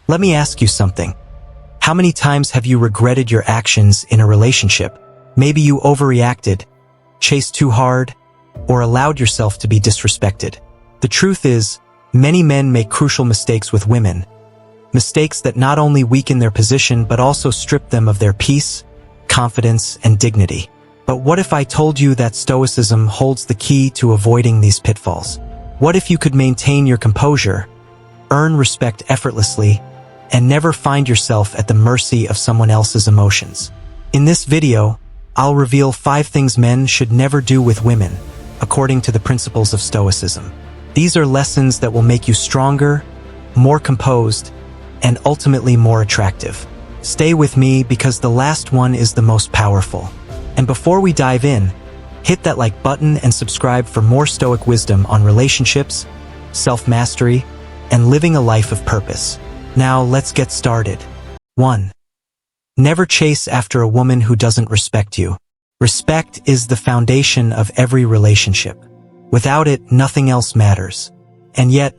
Let me ask you something. How many times have you regretted your actions in a relationship? Maybe you overreacted, chased too hard, or allowed yourself to be disrespected. The truth is, many men make crucial mistakes with women. Mistakes that not only weaken their position but also strip them of their peace, confidence, and dignity. But what if I told you that Stoicism holds the key to avoiding these pitfalls? What if you could maintain your composure, earn respect effortlessly, and never find yourself at the mercy of someone else's emotions? In this video, I'll reveal 5 things men should never do with women, according to the principles of Stoicism. These are lessons that will make you stronger, more composed, and ultimately more attractive. Stay with me because the last one is the most powerful. And before we dive in, hit that like button and subscribe for more Stoic wisdom on relationships, self-mastery, and living a life of purpose. Now let's get started. 1. Never chase after a woman who doesn't respect you. Respect is the foundation of every relationship. Without it, nothing else matters. And yet,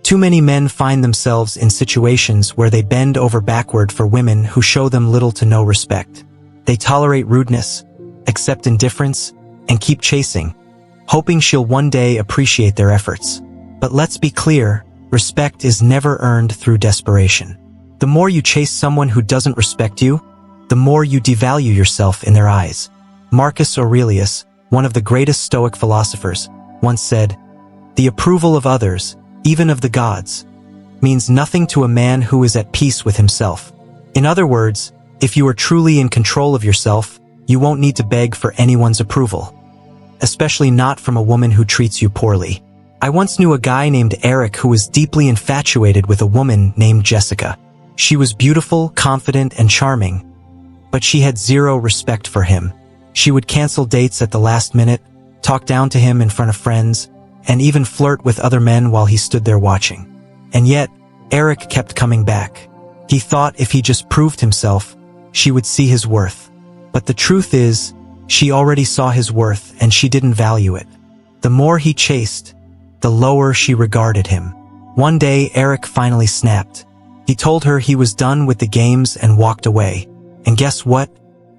too many men find themselves in situations where they bend over backward for women who show them little to no respect. They tolerate rudeness, accept indifference, and keep chasing, hoping she'll one day appreciate their efforts. But let's be clear, respect is never earned through desperation. The more you chase someone who doesn't respect you, the more you devalue yourself in their eyes. Marcus Aurelius, one of the greatest Stoic philosophers, once said, "The approval of others, even of the gods, means nothing to a man who is at peace with himself." In other words, if you are truly in control of yourself, you won't need to beg for anyone's approval, especially not from a woman who treats you poorly. I once knew a guy named Eric who was deeply infatuated with a woman named Jessica. She was beautiful, confident, and charming, but she had zero respect for him. She would cancel dates at the last minute, talk down to him in front of friends, and even flirt with other men while he stood there watching. And yet, Eric kept coming back. He thought if he just proved himself, she would see his worth. But the truth is, she already saw his worth and she didn't value it. The more he chased, the lower she regarded him. One day, Eric finally snapped. He told her he was done with the games and walked away. And guess what?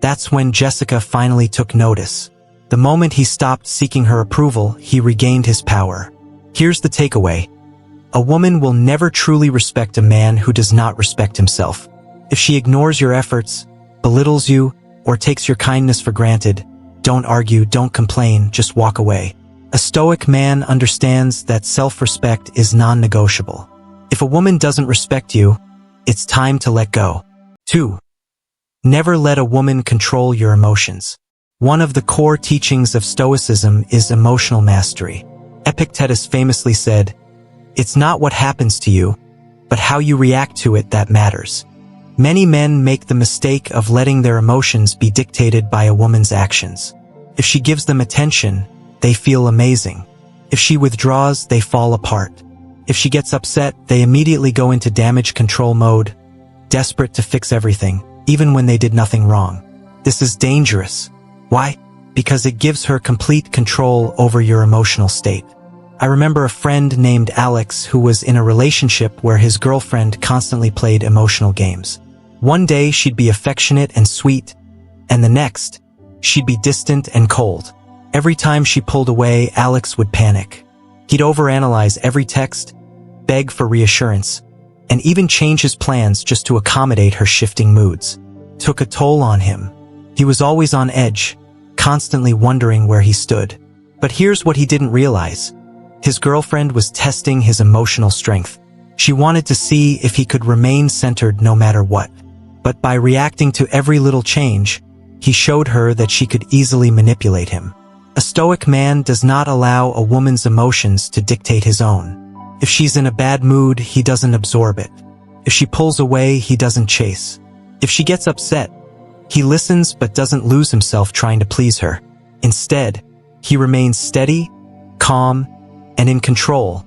That's when Jessica finally took notice. The moment he stopped seeking her approval, he regained his power. Here's the takeaway. A woman will never truly respect a man who does not respect himself. If she ignores your efforts, belittles you, or takes your kindness for granted, don't argue, don't complain, just walk away. A Stoic man understands that self-respect is non-negotiable. If a woman doesn't respect you, it's time to let go. 2. Never let a woman control your emotions. One of the core teachings of Stoicism is emotional mastery. Epictetus famously said, "It's not what happens to you, but how you react to it that matters." Many men make the mistake of letting their emotions be dictated by a woman's actions. If she gives them attention, they feel amazing. If she withdraws, they fall apart. If she gets upset, they immediately go into damage control mode, desperate to fix everything, even when they did nothing wrong. This is dangerous. Why? Because it gives her complete control over your emotional state. I remember a friend named Alex who was in a relationship where his girlfriend constantly played emotional games. One day she'd be affectionate and sweet, and the next, she'd be distant and cold. Every time she pulled away, Alex would panic. He'd overanalyze every text, beg for reassurance, and even change his plans just to accommodate her shifting moods. It took a toll on him. He was always on edge, constantly wondering where he stood. But here's what he didn't realize. His girlfriend was testing his emotional strength. She wanted to see if he could remain centered no matter what. But by reacting to every little change, he showed her that she could easily manipulate him. A Stoic man does not allow a woman's emotions to dictate his own. If she's in a bad mood, he doesn't absorb it. If she pulls away, he doesn't chase. If she gets upset, he listens but doesn't lose himself trying to please her. Instead, he remains steady, calm, and in control,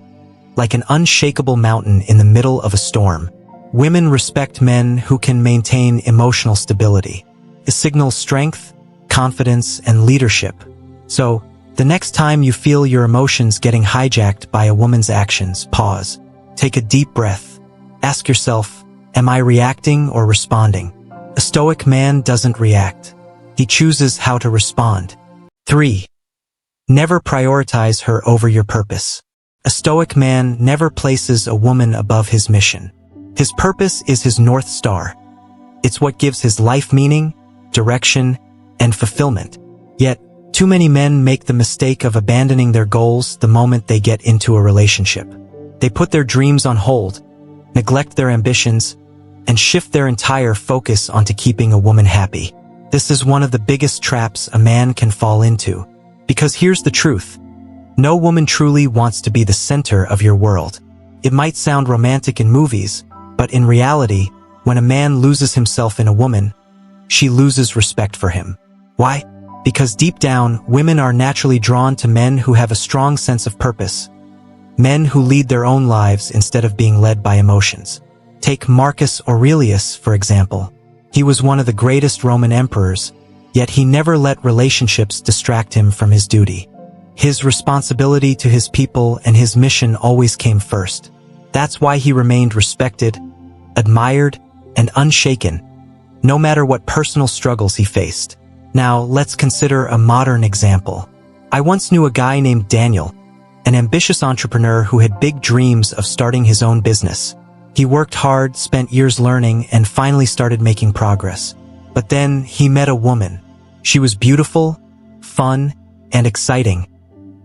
like an unshakable mountain in the middle of a storm. Women respect men who can maintain emotional stability. It signals strength, confidence, and leadership. So, the next time you feel your emotions getting hijacked by a woman's actions, pause. Take a deep breath. Ask yourself, Am I reacting or responding? A Stoic man doesn't react. He chooses how to respond. 3. Never prioritize her over your purpose. A Stoic man never places a woman above his mission. His purpose is his North Star. It's what gives his life meaning, direction, and fulfillment. Yet, too many men make the mistake of abandoning their goals the moment they get into a relationship. They put their dreams on hold, neglect their ambitions, and shift their entire focus onto keeping a woman happy. This is one of the biggest traps a man can fall into. Because here's the truth. No woman truly wants to be the center of your world. It might sound romantic in movies, but in reality, when a man loses himself in a woman, she loses respect for him. Why? Because deep down, women are naturally drawn to men who have a strong sense of purpose. Men who lead their own lives instead of being led by emotions. Take Marcus Aurelius, for example. He was one of the greatest Roman emperors, yet he never let relationships distract him from his duty. His responsibility to his people and his mission always came first. That's why he remained respected, admired, and unshaken, no matter what personal struggles he faced. Now, let's consider a modern example. I once knew a guy named Daniel, an ambitious entrepreneur who had big dreams of starting his own business. He worked hard, spent years learning, and finally started making progress. But then he met a woman. She was beautiful, fun, and exciting.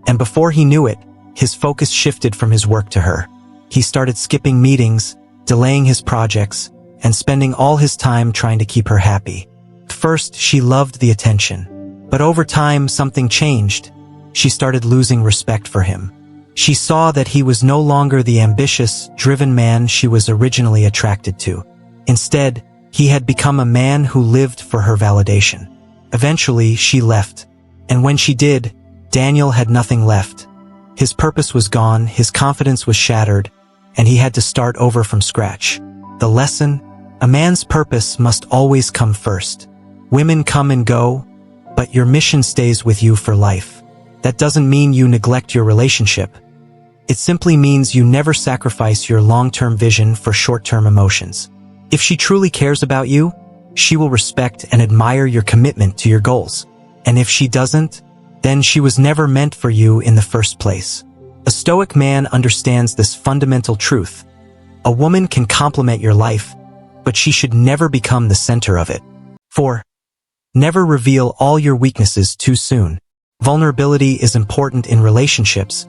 And before he knew it, his focus shifted from his work to her. He started skipping meetings, delaying his projects, and spending all his time trying to keep her happy. At first, she loved the attention. But over time, something changed. She started losing respect for him. She saw that he was no longer the ambitious, driven man she was originally attracted to. Instead, he had become a man who lived for her validation. Eventually, she left. And when she did, Daniel had nothing left. His purpose was gone, his confidence was shattered, and he had to start over from scratch. The lesson? A man's purpose must always come first. Women come and go, but your mission stays with you for life. That doesn't mean you neglect your relationship. It simply means you never sacrifice your long-term vision for short-term emotions. If she truly cares about you, she will respect and admire your commitment to your goals. And if she doesn't, then she was never meant for you in the first place. A Stoic man understands this fundamental truth. A woman can complement your life, but she should never become the center of it. 4. Never reveal all your weaknesses too soon. Vulnerability is important in relationships,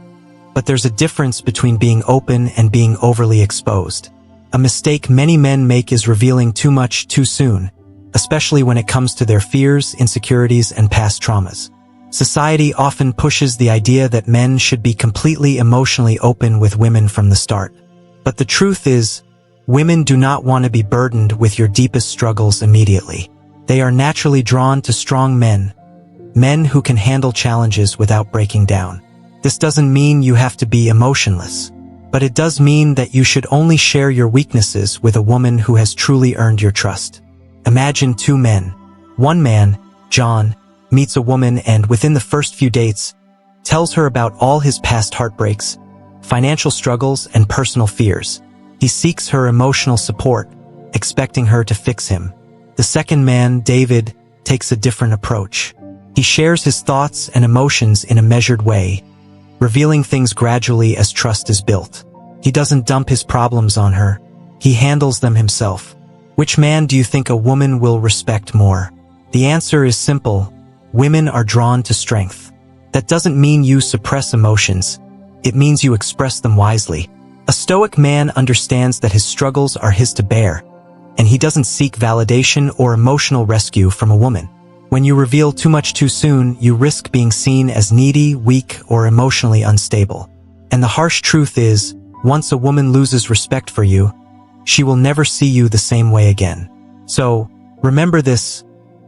but there's a difference between being open and being overly exposed. A mistake many men make is revealing too much too soon, especially when it comes to their fears, insecurities, and past traumas. Society often pushes the idea that men should be completely emotionally open with women from the start. But the truth is, women do not want to be burdened with your deepest struggles immediately. They are naturally drawn to strong men, men who can handle challenges without breaking down. This doesn't mean you have to be emotionless, but it does mean that you should only share your weaknesses with a woman who has truly earned your trust. Imagine two men. One man, John, meets a woman and within the first few dates, tells her about all his past heartbreaks, financial struggles, and personal fears. He seeks her emotional support, expecting her to fix him. The second man, David, takes a different approach. He shares his thoughts and emotions in a measured way, revealing things gradually as trust is built. He doesn't dump his problems on her. He handles them himself. Which man do you think a woman will respect more? The answer is simple. Women are drawn to strength. That doesn't mean you suppress emotions. It means you express them wisely. A Stoic man understands that his struggles are his to bear, and he doesn't seek validation or emotional rescue from a woman. When you reveal too much too soon, you risk being seen as needy, weak, or emotionally unstable. And the harsh truth is, once a woman loses respect for you, she will never see you the same way again. So, remember this: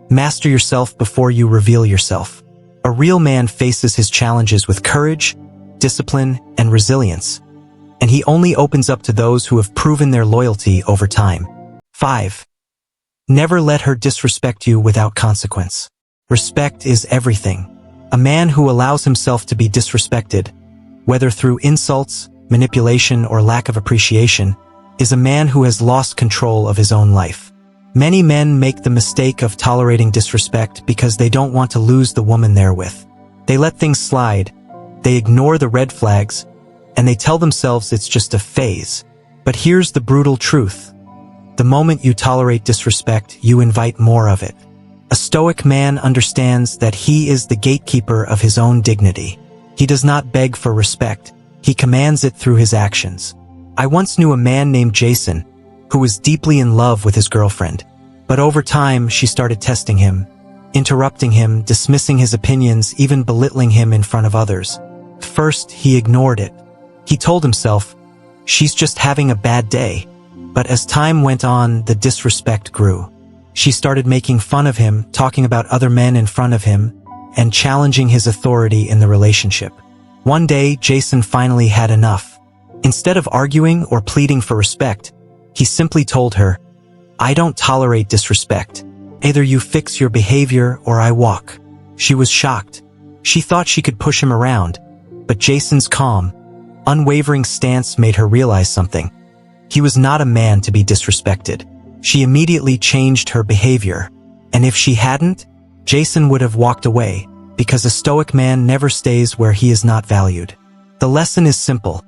master yourself before you reveal yourself. A real man faces his challenges with courage, discipline, and resilience, and he only opens up to those who have proven their loyalty over time. 5. Never let her disrespect you without consequence. Respect is everything. A man who allows himself to be disrespected, whether through insults, manipulation, or lack of appreciation, is a man who has lost control of his own life. Many men make the mistake of tolerating disrespect because they don't want to lose the woman they're with. They let things slide, they ignore the red flags, and they tell themselves it's just a phase. But here's the brutal truth. The moment you tolerate disrespect, you invite more of it. A Stoic man understands that he is the gatekeeper of his own dignity. He does not beg for respect, he commands it through his actions. I once knew a man named Jason, who was deeply in love with his girlfriend. But over time, she started testing him, interrupting him, dismissing his opinions, even belittling him in front of others. First, he ignored it. He told himself, "She's just having a bad day." But as time went on, the disrespect grew. She started making fun of him, talking about other men in front of him, and challenging his authority in the relationship. One day, Jason finally had enough. Instead of arguing or pleading for respect, he simply told her, "I don't tolerate disrespect. Either you fix your behavior or I walk." She was shocked. She thought she could push him around, but Jason's calm, unwavering stance made her realize something. He was not a man to be disrespected. She immediately changed her behavior, and if she hadn't, Jason would have walked away, because a Stoic man never stays where he is not valued. The lesson is simple.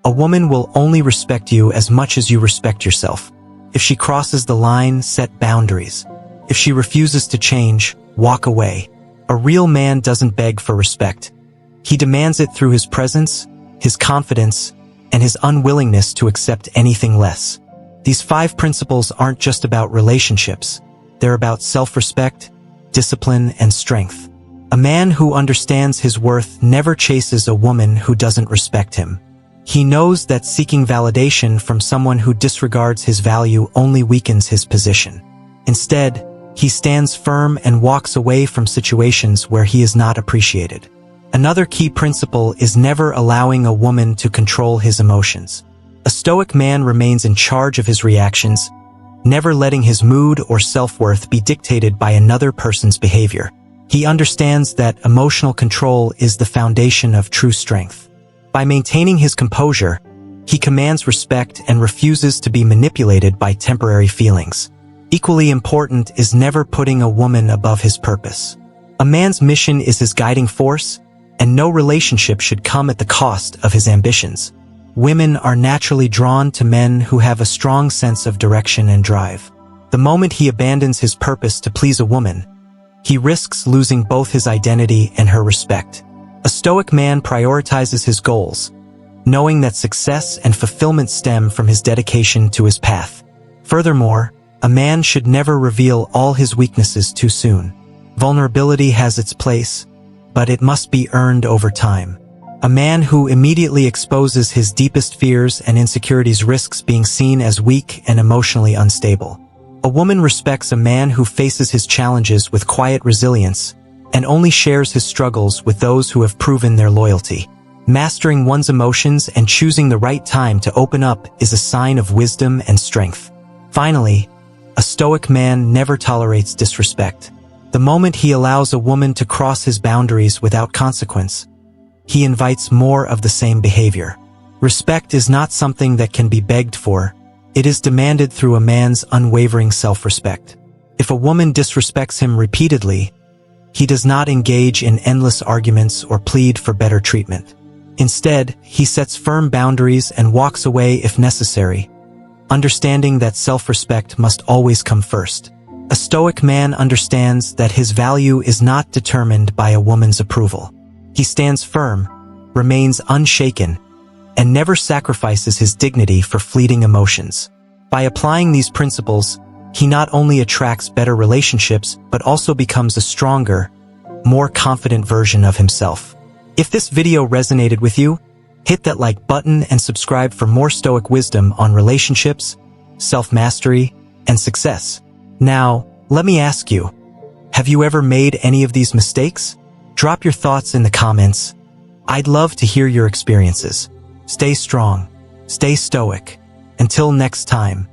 A woman will only respect you as much as you respect yourself. If she crosses the line, set boundaries. If she refuses to change, walk away. A real man doesn't beg for respect. He demands it through his presence, his confidence, and his unwillingness to accept anything less. These 5 principles aren't just about relationships. They're about self-respect, discipline, and strength. A man who understands his worth never chases a woman who doesn't respect him. He knows that seeking validation from someone who disregards his value only weakens his position. Instead, he stands firm and walks away from situations where he is not appreciated. Another key principle is never allowing a woman to control his emotions. A Stoic man remains in charge of his reactions, never letting his mood or self-worth be dictated by another person's behavior. He understands that emotional control is the foundation of true strength. By maintaining his composure, he commands respect and refuses to be manipulated by temporary feelings. Equally important is never putting a woman above his purpose. A man's mission is his guiding force, and no relationship should come at the cost of his ambitions. Women are naturally drawn to men who have a strong sense of direction and drive. The moment he abandons his purpose to please a woman, he risks losing both his identity and her respect. A Stoic man prioritizes his goals, knowing that success and fulfillment stem from his dedication to his path. Furthermore, a man should never reveal all his weaknesses too soon. Vulnerability has its place, but it must be earned over time. A man who immediately exposes his deepest fears and insecurities risks being seen as weak and emotionally unstable. A woman respects a man who faces his challenges with quiet resilience and only shares his struggles with those who have proven their loyalty. Mastering one's emotions and choosing the right time to open up is a sign of wisdom and strength. Finally, a Stoic man never tolerates disrespect. The moment he allows a woman to cross his boundaries without consequence, he invites more of the same behavior. Respect is not something that can be begged for. It is demanded through a man's unwavering self-respect. If a woman disrespects him repeatedly, he does not engage in endless arguments or plead for better treatment. Instead, he sets firm boundaries and walks away if necessary, understanding that self-respect must always come first. A Stoic man understands that his value is not determined by a woman's approval. He stands firm, remains unshaken, and never sacrifices his dignity for fleeting emotions. By applying these principles, he not only attracts better relationships, but also becomes a stronger, more confident version of himself. If this video resonated with you, hit that like button and subscribe for more Stoic wisdom on relationships, self-mastery, and success. Now, let me ask you, have you ever made any of these mistakes? Drop your thoughts in the comments. I'd love to hear your experiences. Stay strong, stay stoic. Until next time.